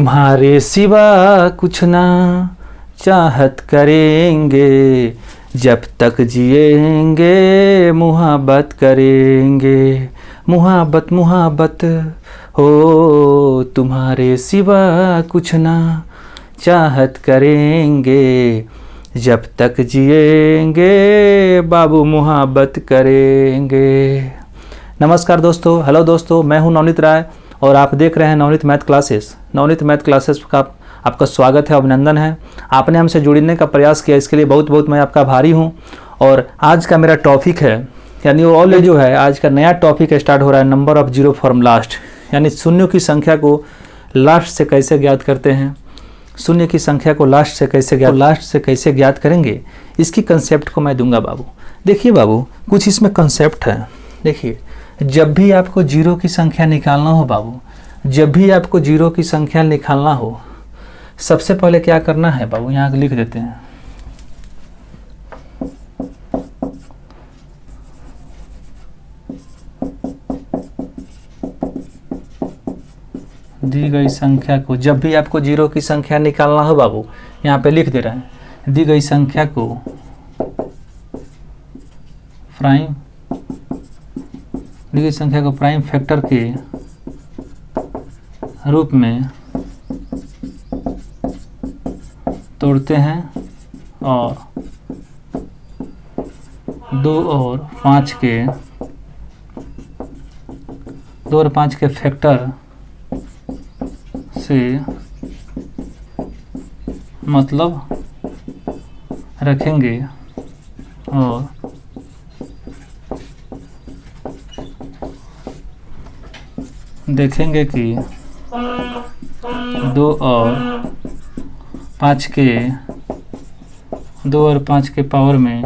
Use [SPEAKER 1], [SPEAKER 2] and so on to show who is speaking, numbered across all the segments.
[SPEAKER 1] तुम्हारे सिवा कुछ ना चाहत करेंगे, जब तक जिएंगे मुहब्बत करेंगे। मुहब्बत मुहब्बत हो तुम्हारे सिवा कुछ ना चाहत करेंगे, जब तक जिएंगे बाबू मुहब्बत करेंगे। नमस्कार दोस्तों, हेलो दोस्तों, मैं हूं नवनीत राय और आप देख रहे हैं Navneet math classes. Navneet math classes का आपका स्वागत है, अभिनंदन है। आपने हमसे जुड़ने का प्रयास किया, इसके लिए बहुत बहुत मैं आपका आभारी हूं। और आज का मेरा टॉपिक है, यानी ऑल जो है आज का नया टॉपिक स्टार्ट हो रहा है, number of zero from last, यानी शून्यों की संख्या को लास्ट से कैसे ज्ञात करते हैं। शून्य की संख्या को लास्ट से कैसे ज्ञात करेंगे, इसकी कंसेप्ट को मैं दूंगा बाबू। देखिए बाबू, कुछ इसमें कंसेप्ट है। देखिए, जब भी आपको जीरो की संख्या निकालना हो बाबू, जब भी आपको जीरो की संख्या निकालना हो, सबसे पहले क्या करना है बाबू, यहाँ लिख देते हैं। दी गई संख्या को, जब भी आपको जीरो की संख्या निकालना हो बाबू, यहाँ पे लिख दे रहे हैं, दी गई संख्या को प्राइम फैक्टर के रूप में तोड़ते हैं और 2 और 5 के फैक्टर से मतलब रखेंगे और देखेंगे कि 2 और 5 के पावर में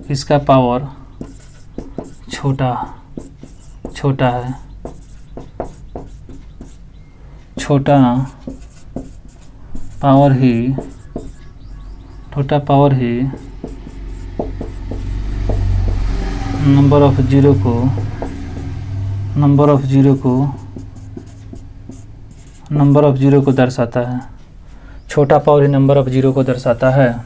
[SPEAKER 1] इसका पावर छोटा है। छोटा power he number of zero को दर्शाता है। छोटा power he number of zero को दर्शाता है।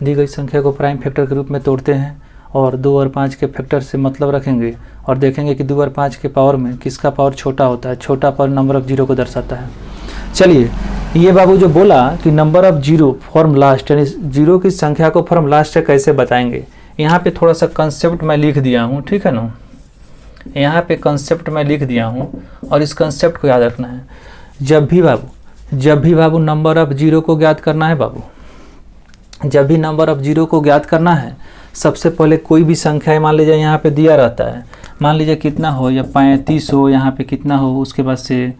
[SPEAKER 1] दी गई संख्या को प्राइम फैक्टर के रूप में तोड़ते हैं और 2 और 5 के फैक्टर से मतलब रखेंगे और देखेंगे कि 2 और 5 के पावर में किसका पावर छोटा होता है। छोटा पावर नंबर ऑफ जीरो को दर्शाता है। चलिए, ये बाबू जो बोला कि number of zero from last, यानी जीरो की संख्या को फ्रॉम लास्ट से कैसे बताएंगे, यहाँ पे थोड़ा सा कंसेप्ट मैं लिख दिया हूँ, ठीक है ना। यहाँ पे कंसेप्ट मैं लिख दिया हूँ और इस कंसेप्ट को याद रखना है। जब भी बाबू नंबर ऑफ जीरो को ज्ञात करना है बाबू, जब भी नंबर ऑफ जीरो को ज्ञात करना है, सबसे पहले कोई भी संख्या मान लीजिए यहाँ पे दिया रहता है, मान लीजिए कितना हो, या 35 हो, यहाँ पे कितना हो, उसके बाद से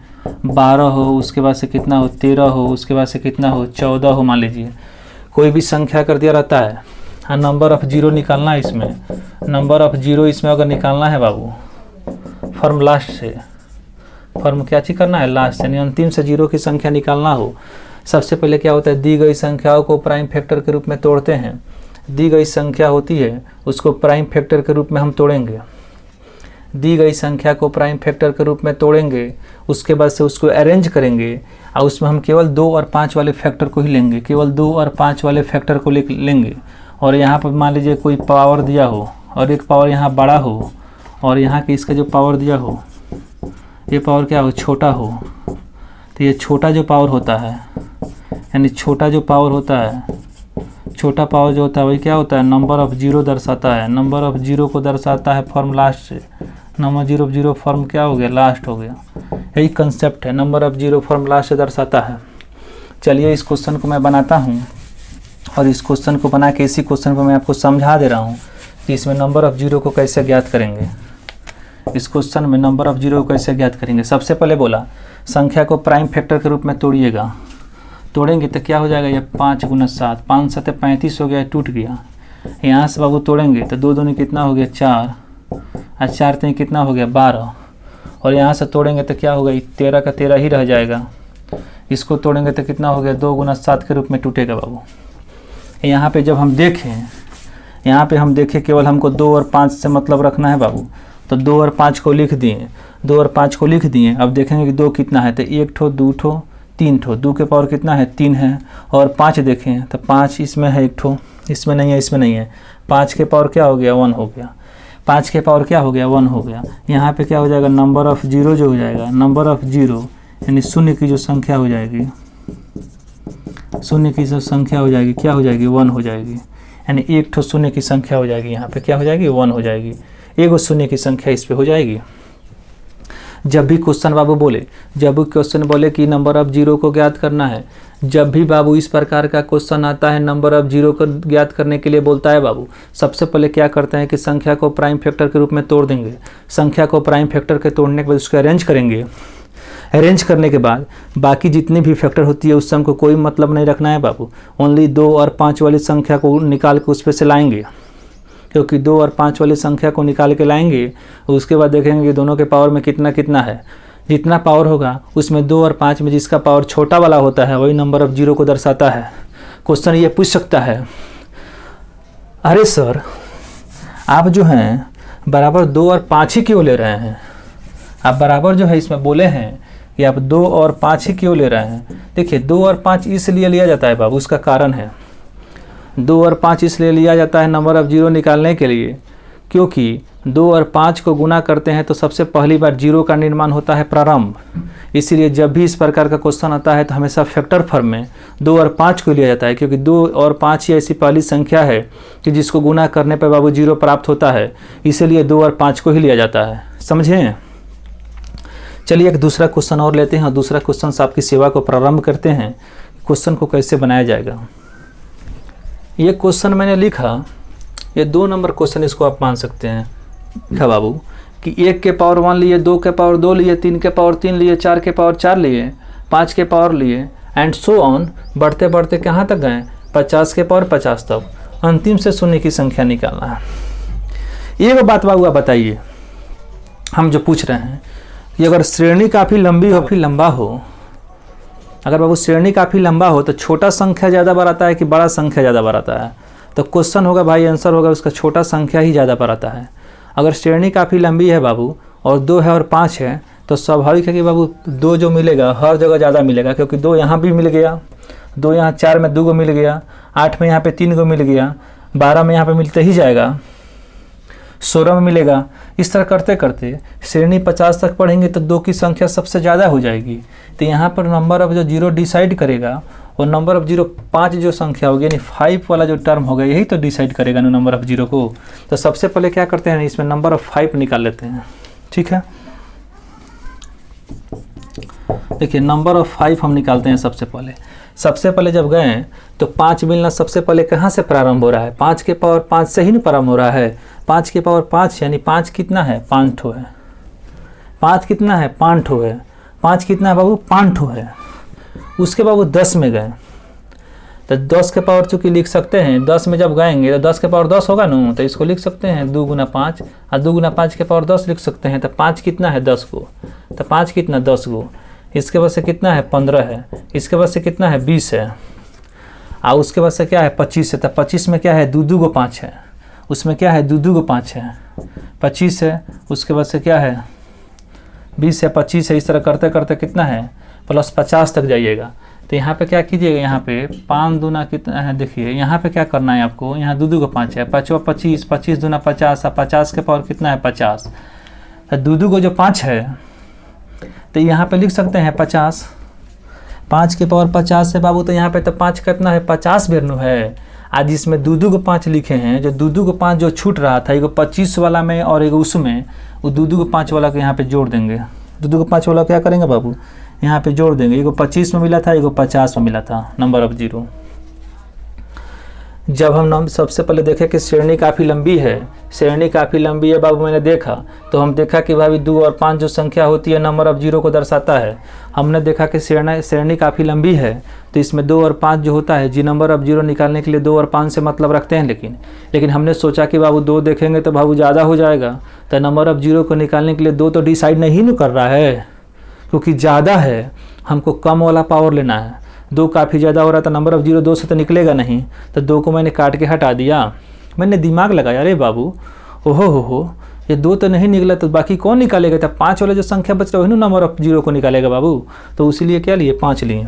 [SPEAKER 1] 12 हो, उसके बाद से कितना हो, 13 हो, उसके बाद से कितना हो, 14 हो, मान लीजिए कोई भी संख्या कर दिया रहता है। हाँ, नंबर ऑफ जीरो निकालना है इसमें, नंबर ऑफ जीरो इसमें अगर निकालना है बाबू फॉर्म लास्ट से, फॉर्म क्या चीज करना है, लास्ट यानी अंतिम से जीरो की संख्या निकालना हो, सबसे पहले क्या होता है, दी गई संख्याओं को प्राइम फैक्टर के रूप में तोड़ते हैं। दी गई संख्या होती है उसको प्राइम फैक्टर के रूप में हम तोड़ेंगे। दी गई संख्या को प्राइम फैक्टर के रूप में तोड़ेंगे, उसके बाद से उसको अरेंज करेंगे और उसमें हम केवल 2 और 5 वाले फैक्टर को ही लेंगे, केवल 2 और 5 वाले फैक्टर को लेंगे। और यहाँ पर मान लीजिए कोई पावर दिया हो और एक पावर यहाँ बड़ा हो और यहाँ के इसका जो पावर दिया हो, ये पावर क्या हो, छोटा हो। तो ये छोटा जो पावर होता है, यानी छोटा जो पावर होता है, छोटा पावर जो होता है वही क्या होता है, नंबर ऑफ जीरो दर्शाता है। नंबर ऑफ जीरो को दर्शाता है फॉर्म लास्ट से। नंबर ऑफ जीरो फॉर्म क्या हो गया, लास्ट हो गया। यही कंसेप्ट है, number of zero form last से दर्शाता है। चलिए, इस क्वेश्चन को मैं बनाता हूँ और इस क्वेश्चन को बना के इसी क्वेश्चन को मैं आपको समझा दे रहा हूँ कि इसमें नंबर ऑफ जीरो को कैसे ज्ञात करेंगे। इस क्वेश्चन में नंबर ऑफ जीरो को कैसे ज्ञात करेंगे, सबसे पहले बोला संख्या को प्राइम फैक्टर के रूप में तोड़िएगा। तोड़ेंगे तो क्या हो जाएगा, ये 5 × 7, 5 × 7 35 हो गया, टूट गया। यहाँ से बाबू तोड़ेंगे तो 2 दूनी कितना हो गया, 4 और 4 तीन कितना हो गया, 12। और यहाँ से तोड़ेंगे तो क्या होगा, 13 का 13 ही रह जाएगा। इसको तोड़ेंगे तो कितना हो गया, 2 × 7 के रूप में टूटेगा बाबू। यहाँ पे जब हम देखें यहाँ पे हम देखें केवल हमको 2 और 5 से मतलब रखना है बाबू, तो 2 और 5 को लिख दिए, 2 और 5 को लिख दिए। अब देखेंगे कि 2 कितना है, तो 1 ठो 2 ठो 3 ठो, 2 के पावर कितना है 3 है, और 5 देखें तो 5 इसमें है 1 ठो, इसमें नहीं है, इसमें नहीं है, 5 के पावर क्या हो गया 1 हो गया, 5 के पावर क्या हो गया 1 हो गया। यहाँ पे क्या हो जाएगा नंबर ऑफ जीरो जो हो जाएगा, नंबर ऑफ जीरो यानी शून्य की जो संख्या हो जाएगी, शून्य की जो संख्या हो जाएगी क्या हो जाएगी 1 हो जाएगी, यानी 1 ठो शून्य की संख्या हो जाएगी, यहाँ पे क्या हो जाएगी 1 हो जाएगी, एक शून्य की संख्या इस पे हो जाएगी। जब भी क्वेश्चन बाबू बोले, जब भी क्वेश्चन बोले कि नंबर ऑफ जीरो को ज्ञात करना है, जब भी बाबू इस प्रकार का क्वेश्चन आता है नंबर ऑफ जीरो को ज्ञात करने के लिए बोलता है बाबू, सबसे पहले क्या करते हैं कि संख्या को प्राइम फैक्टर के रूप में तोड़ देंगे। संख्या को प्राइम फैक्टर के तोड़ने के बाद उसको अरेंज करेंगे। अरेंज करने के बाद बाकी जितनी भी फैक्टर होती है उससे हमको कोई मतलब नहीं रखना है बाबू, ओनली 2 और 5 वाली संख्या को निकाल के उस पर से लाएंगे, क्योंकि 2 और 5 वाली संख्या को निकाल के लाएंगे। उसके बाद देखेंगे कि दोनों के पावर में कितना कितना है, जितना पावर होगा उसमें 2 और 5 में जिसका पावर छोटा वाला होता है वही नंबर ऑफ जीरो को दर्शाता है। क्वेश्चन ये पूछ सकता है, अरे सर आप जो हैं बराबर 2 और 5 ही क्यों ले रहे हैं, आप बराबर जो है इसमें बोले हैं कि आप 2 और 5 ही क्यों ले रहे हैं। देखिए 2 और 5 इसलिए लिया जाता है बाबू, उसका कारण है, 2 और 5 इसलिए लिया जाता है नंबर ऑफ जीरो निकालने के लिए, क्योंकि 2 और 5 को गुना करते हैं तो सबसे पहली बार जीरो का निर्माण होता है प्रारंभ। इसीलिए जब भी इस प्रकार का क्वेश्चन आता है तो हमेशा फैक्टर फॉर्म में 2 और 5 को लिया जाता है, क्योंकि 2 और 5 ही ऐसी पहली संख्या है कि जिसको गुना करने पर बाबू जीरो प्राप्त होता है, इसीलिए 2 और 5 को ही लिया जाता है। समझें। चलिए एक दूसरा क्वेश्चन और लेते हैं और दूसरा क्वेश्चन से आपकी सेवा को प्रारंभ करते हैं। क्वेश्चन को कैसे बनाया जाएगा, ये क्वेश्चन मैंने लिखा, ये 2 नंबर क्वेश्चन इसको आप मान सकते हैं क्या बाबू, कि 1 के पावर 1 लिए, 2 के पावर 2 लिए, 3 के पावर 3 लिए, 4 के पावर 4 लिए, 5 के पावर लिए एंड सो ऑन, बढ़ते बढ़ते कहाँ तक गए 50 के पावर 50 तक, अंतिम से शून्य की संख्या निकालना है। एक बात बाबू आप बताइए, हम जो पूछ रहे हैं कि अगर श्रेणी काफ़ी लंबी हो, काफ़ी लंबा हो, अगर बाबू श्रेणी काफ़ी लंबा हो तो छोटा संख्या ज़्यादा बार आता है कि बड़ा संख्या ज़्यादा बार आता है, तो क्वेश्चन होगा भाई आंसर होगा उसका छोटा संख्या ही ज़्यादा बार आता है। अगर श्रेणी काफ़ी लंबी है बाबू और 2 है और 5 है तो स्वाभाविक है कि बाबू 2 जो मिलेगा हर जगह ज़्यादा मिलेगा, क्योंकि 2 यहाँ भी मिल गया, 2 यहाँ 4 में 2 को मिल गया, 8 में यहाँ पे 3 को मिल गया, 12 में यहाँ पे मिलते ही जाएगा, 16 में मिलेगा। इस तरह करते करते श्रेणी 50 तक पढ़ेंगे तो 2 की संख्या सबसे ज़्यादा हो जाएगी। तो यहाँ पर नंबर ऑफ जो जीरो डिसाइड करेगा और नंबर ऑफ जीरो 5 जो संख्या होगी यानी 5 वाला जो टर्म होगा यही तो डिसाइड करेगा ना नंबर ऑफ जीरो को। तो सबसे पहले क्या करते हैं, इसमें नंबर ऑफ 5 निकाल लेते हैं। ठीक है, देखिए नंबर ऑफ 5 हम निकालते हैं। सबसे पहले जब गए तो 5 मिलना सबसे पहले कहाँ से प्रारंभ हो रहा है, 5 के पावर 5 से ही ना प्रारंभ हो रहा है। 5 के पावर 5 यानी 5 कितना है 5 ठो है, 5 कितना है 5 ठो है, 5 कितना है बाबू 5 ठो है। उसके बाबू 10 में गए तो 10 के पावर चूँकि लिख सकते हैं, 10 में जब गएंगे तो 10 के पावर 10 होगा ना, तो इसको लिख सकते हैं 2 गुना 5 और 2 गुना 5 के पावर 10 लिख सकते हैं। तो 5 कितना है 10 को, तो 5 कितना 10 को, इसके बाद से कितना है 15 है, इसके बाद से कितना है 20 है, और उसके बाद से क्या है 25 है। तो 25 में क्या है 2 को 5 है, उसमें क्या है 2 को 5 है, 25 है, उसके बाद से क्या है 20 है, 25 है। इस तरह करते करते कितना है प्लस 50 तक जाइएगा। तो यहाँ पे क्या कीजिएगा, यहाँ पे 5 दूना कितना है, देखिए यहाँ पे क्या करना है आपको, यहाँ 2 को 5 है, 5 25, 25 दूना 50 और 50 के पावर कितना है 50। तो 2 को जो 5 है तो यहाँ पे लिख सकते हैं 50, 5 के पावर 50 है बाबू। तो यहाँ पे तो 5 कितना है 50 बेरनू है। आज इसमें 2 को 5 लिखे हैं, जो 2 को 5 जो छूट रहा था, एगो 25 वाला में और एगो उसमें, वो 2 को 5 वाला को यहाँ पे जोड़ देंगे। 2 को 5 वाला क्या करेंगे बाबू, यहाँ पे जोड़ देंगे। एगो 25 में मिला था, एगो 50 में मिला था नंबर ऑफ जीरो। जब हम सबसे पहले देखे कि श्रेणी काफ़ी लंबी है, श्रेणी काफ़ी लंबी है बाबू, मैंने देखा तो हम देखा कि भाई 2 और 5 जो संख्या होती है नंबर ऑफ जीरो को दर्शाता है। हमने देखा कि श्रेणी काफ़ी लंबी है तो इसमें 2 और 5 जो होता है जी नंबर ऑफ जीरो निकालने के लिए 2 और 5 से मतलब रखते हैं। लेकिन हमने सोचा कि बाबू 2 देखेंगे तो बाबू ज़्यादा हो जाएगा, तो नंबर ऑफ जीरो को निकालने के लिए 2 तो डिसाइड नहीं न कर रहा है, क्योंकि ज़्यादा है, हमको कम वाला पावर लेना है। 2 काफ़ी ज़्यादा हो रहा था, नंबर ऑफ जीरो 2 से तो निकलेगा नहीं, तो 2 को मैंने काट के हटा दिया मैंने दिमाग लगाया, अरे बाबू ओहो हो, ये 2 तो नहीं निकला तो बाकी कौन निकालेगा? तब 5 वाला जो संख्या बच रहा है वही नंबर ऑफ 0 को निकालेगा बाबू। तो इसीलिए क्या लिए? 5 लिए।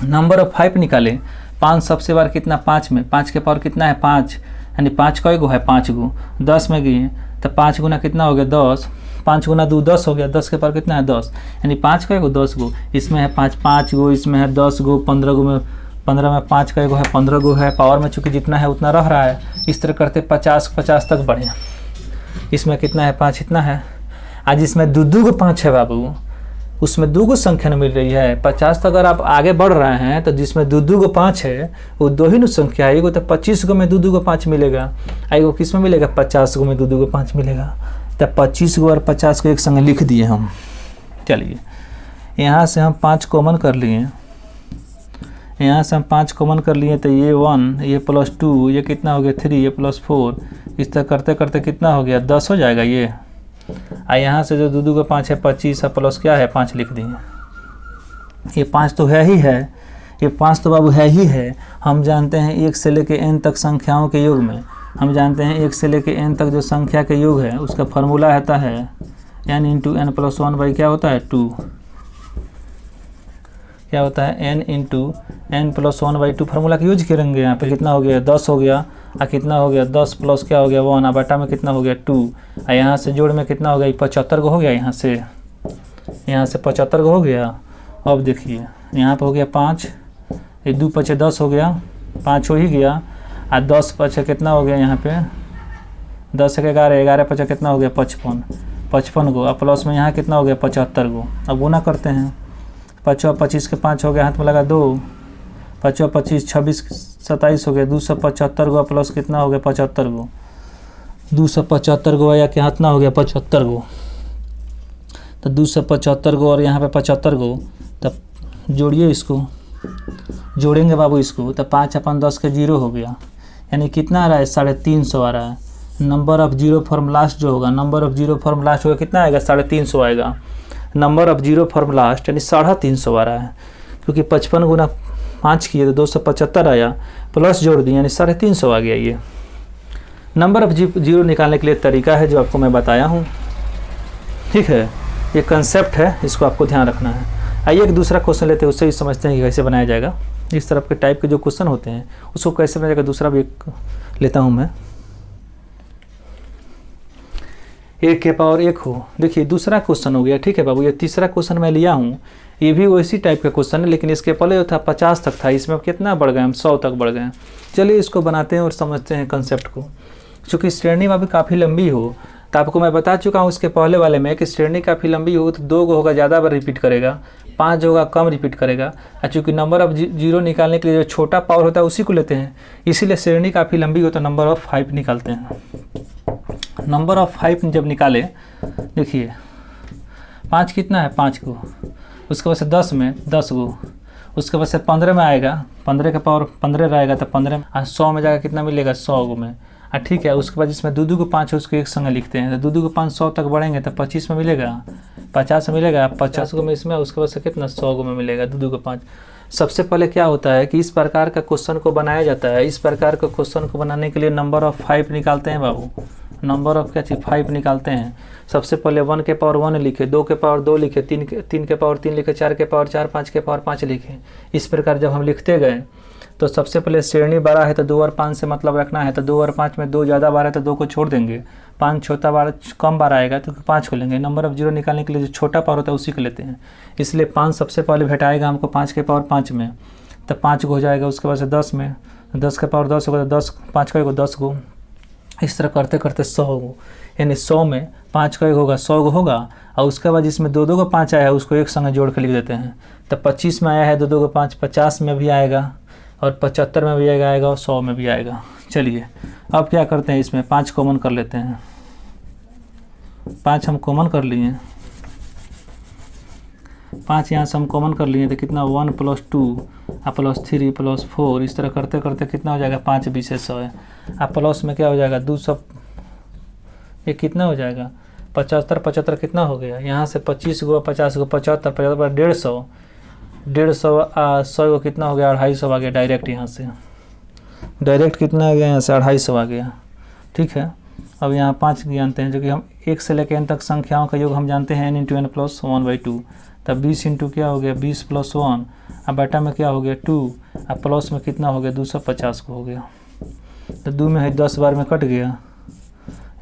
[SPEAKER 1] नंबर ऑफ 5 निकाले। 5 सबसे बार कितना? 5 में 5 के पावर कितना है? 5, यानी 5 कई गो है? 5 गो। 10 में गए तो 5 गुना कितना हो गया? 10। 5 गुना 2 10 हो गया। 10 के पावर कितना है? 10, यानी 5 कई गो? 10 गो। इसमें है 5 गो, इसमें है 10 गो, 15 गो में 15 में 5 कई गो है? 15 गो है। पावर में चूँकि जितना है उतना रह रहा है। इस तरह करते 50 तक बढ़े। इसमें कितना है? 5 इतना है। आज इसमें 2 गो 5 है बाबू, उसमें 2 गो संख्या मिल रही है। 50 तक अगर आप आगे बढ़ रहे हैं तो जिसमें 2 गो 5 है वो 2 ही संख्या है। एगो तो 25 गो में 2 गो 5 मिलेगा, एगो किस में मिलेगा? 50 गो में 2 गो 5 मिलेगा। तब 25 गो और 50 को एक संग लिख दिए हम। चलिए यहाँ से हम 5 कॉमन कर लिए, यहाँ से हम 5 कॉमन कर लिए तो ये 1, ये +2, ये कितना हो गया? 3, ये +4। इस तरह करते करते कितना हो गया? 10 हो जाएगा ये। यहाँ से जो 2 को 5 है 25 है, प्लस क्या है? 5 लिख दिए। ये 5 तो है ही है, ये 5 तो बाबू है ही है। हम जानते हैं 1 से लेके n तक संख्याओं के योग में, हम जानते हैं 1 से लेके n तक जो संख्या के योग है उसका फार्मूला होता है n × n + 1 बाई क्या होता है? 2। क्या होता है? n × n + 1 बाई 2 फार्मूला का यूज करेंगे। यहाँ पे कितना हो गया? 10 हो गया। कितना हो गया? 10 प्लस क्या हो गया? 1। बटा में कितना हो गया? 2। यहाँ से जोड़ में कितना हो गया? 75 को हो गया। यहाँ से 75 को हो गया। अब देखिए यहाँ पे हो गया 5, ये 2 × 5 = 10 हो गया, 5 हो ही गया। 10 × 5 कितना हो गया? यहाँ पे 10 × 11, 11 × 5 कितना हो गया? 55 गो। अब प्लस में यहाँ कितना हो गया? 75 गो। अब गुना करते हैं। 5 और 25 के 5 हो गया, हाथ में लगा 2, 5 और 25 26 27 हो गया। 275 गो प्लस कितना हो गया? 75 गो। 275 गो या क्या कितना हो गया? 75 गो। तो 275 गो और यहाँ पे 75 गो, तब जोड़िए इसको, जोड़ेंगे बाबू इसको तो 5 अपन 10 के 0 हो गया, यानी कितना आ रहा है? 350 आ रहा है। नंबर ऑफ 0 फॉर्म लास्ट जो होगा, नंबर ऑफ 0 फॉर्म लास्ट होगा कितना आएगा? 350 आएगा। नंबर ऑफ 0 फॉर्म लास्ट यानी 350 आ रहा है, क्योंकि 55 गुना 5 किए तो 275 आया, प्लस जोड़ दिए यानी 350 आ गया। ये नंबर ऑफ 0 निकालने के लिए तरीका है जो आपको मैं बताया हूँ, ठीक है। ये कंसेप्ट है, इसको आपको ध्यान रखना है। आइए एक दूसरा क्वेश्चन लेते हैं, उससे ही समझते हैं कि कैसे बनाया जाएगा। इस तरफ के टाइप के जो क्वेश्चन होते हैं उसको कैसे बनाया जाएगा, दूसरा भी एक लेता हूँ मैं। 1 के पावर 1 हो, देखिए दूसरा क्वेश्चन हो गया, ठीक है बाबू। ये तीसरा क्वेश्चन मैं लिया हूँ, ये भी वैसी टाइप का क्वेश्चन है, लेकिन इसके पहले जो था 50 तक था, इसमें कितना बढ़ गए हम? 100 तक बढ़ गए। चलिए इसको बनाते हैं और समझते हैं कंसेप्ट को। चूँकि श्रेणी में भी काफ़ी लंबी हो, तो आपको मैं बता चुका हूँ इसके पहले वाले में कि श्रेणी काफ़ी लंबी हो तो 2 होगा ज़्यादा बार रिपीट करेगा, 5 होगा कम रिपीट करेगा। और चूँकि नंबर ऑफ 0 निकालने के लिए जो छोटा पावर होता है उसी को लेते हैं, इसीलिए श्रेणी काफ़ी लंबी हो तो नंबर ऑफ 5 निकालते हैं। नंबर ऑफ 5 जब निकाले, देखिए 5 कितना है? 5 को, उसके बाद से 10 में 10 गो, उसके बाद से 15 में आएगा, 15 का पावर 15 रहेगा तो 15 में, 100 में जाकर कितना मिलेगा? 100 गो में। ठीक है, उसके बाद जिसमें 2 को 5 है उसको एक संग लिखते हैं, तो 2 को 5 100 तक बढ़ेंगे तो 25 में मिलेगा, 50 में मिलेगा, 50 गो में इसमें, उसके बाद से कितना? 100 गो में मिलेगा। 2 को 5। सबसे पहले क्या होता है कि इस प्रकार का क्वेश्चन को बनाया जाता है। इस प्रकार का क्वेश्चन को बनाने के लिए नंबर ऑफ 5 निकालते हैं बाबू। नंबर ऑफ क्या चीज़? 5 निकालते हैं। सबसे पहले 1 के पावर 1 लिखे, 2 के पावर 2 लिखे, 3 के पावर 3 लिखे, 4 के पावर 4, 5 के पावर 5 लिखे। इस प्रकार जब हम लिखते गए तो सबसे पहले श्रेणी बड़ा है तो 2 और 5 से मतलब रखना है, तो 2 और 5 में 2 ज़्यादा बार है तो 2 को छोड़ देंगे, 5 छोटा बार कम बार आएगा तो 5 को लेंगे। नंबर ऑफ 0 निकालने के लिए जो छोटा पावर होता है उसी को लेते हैं, इसलिए 5 सबसे पहले भेटाएगा हमको 5 के पावर 5 में, तो 5 को हो जाएगा। उसके बाद से 10 में, 10 के पावर 10 होगा तो 10, 5 का 10 गो। इस तरह करते करते 100 गो, यानी 100 में 5 का 1 होगा, 100 गो होगा। और उसके बाद जिसमें 2 को 5 आया है उसको एक संग जोड़ के लिख देते हैं, तो 25 में आया है 2 को 5, 50 में भी आएगा और 75 में भी आएगा और 100 में भी आएगा। चलिए अब क्या करते हैं, इसमें 5 कॉमन कर लेते हैं। 5 हम कॉमन कर लिए, 5 यहाँ से हम कॉमन कर लिए तो कितना? 1 + 2 +3 +4, इस तरह करते करते कितना हो जाएगा? 5 20 100 है। अब प्लस में क्या हो जाएगा? 200, ये कितना हो जाएगा? 75 75 कितना हो गया? यहाँ से 25 गो 50 गो 75 75 150 150 100 गो कितना हो गया? 250 आ गया डायरेक्ट यहाँ से। डायरेक्ट कितना आ गया यहाँ से 250 आ गया। ठीक है, अब यहाँ 5 जानते हैं, जो कि हम 1 से लेकर n तक संख्याओं का योग हम जानते हैं n × n + 1/2। तब 20 इंटू क्या हो गया 20 + 1, अब बटा में क्या हो गया 2, अब प्लस में कितना हो गया 250 को हो गया। तो 2 में है 10 बार में कट गया,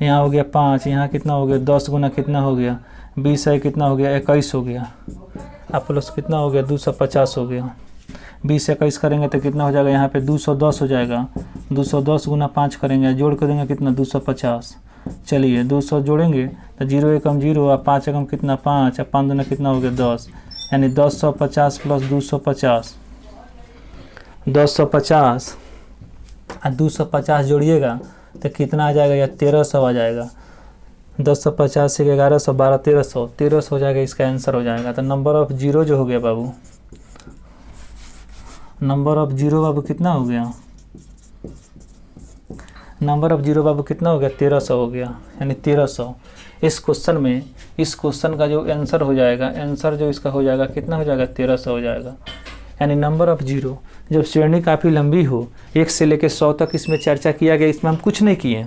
[SPEAKER 1] यहाँ हो गया 5, यहाँ कितना हो गया 10 गुना कितना हो गया 20 है, कितना हो गया 21 हो गया। अब प्लस कितना हो गया 250 हो गया। 20 से 21 करेंगे तो कितना हो जाएगा, यहाँ पे 210 हो जाएगा। 210 गुना 5 करेंगे, जोड़ कर देंगे कितना 250। चलिए 200 जोड़ेंगे तो 0 एकम 0 और 5 एकम कितना 5, और 5 दुना कितना हो गया 10, यानी 1050 + 250, 1050 और 250 जोड़िएगा तो कितना आ जाएगा, या 1300 आ जाएगा। 1050 से 1100 12 1300 हो जाएगा, इसका आंसर हो जाएगा। तो नंबर ऑफ जीरो जो हो गया बाबू, नंबर ऑफ जीरो बाबू कितना हो गया, नंबर ऑफ जीरो बाबू कितना हो गया 1300 हो गया, यानी 1300। इस क्वेश्चन में, इस क्वेश्चन का जो आंसर हो जाएगा, आंसर जो इसका हो जाएगा कितना हो जाएगा 1300 हो जाएगा। यानी नंबर ऑफ जीरो, जब श्रेणी काफ़ी लंबी हो 1 से लेकर 100 तक इसमें चर्चा किया गया, इसमें हम कुछ नहीं किए,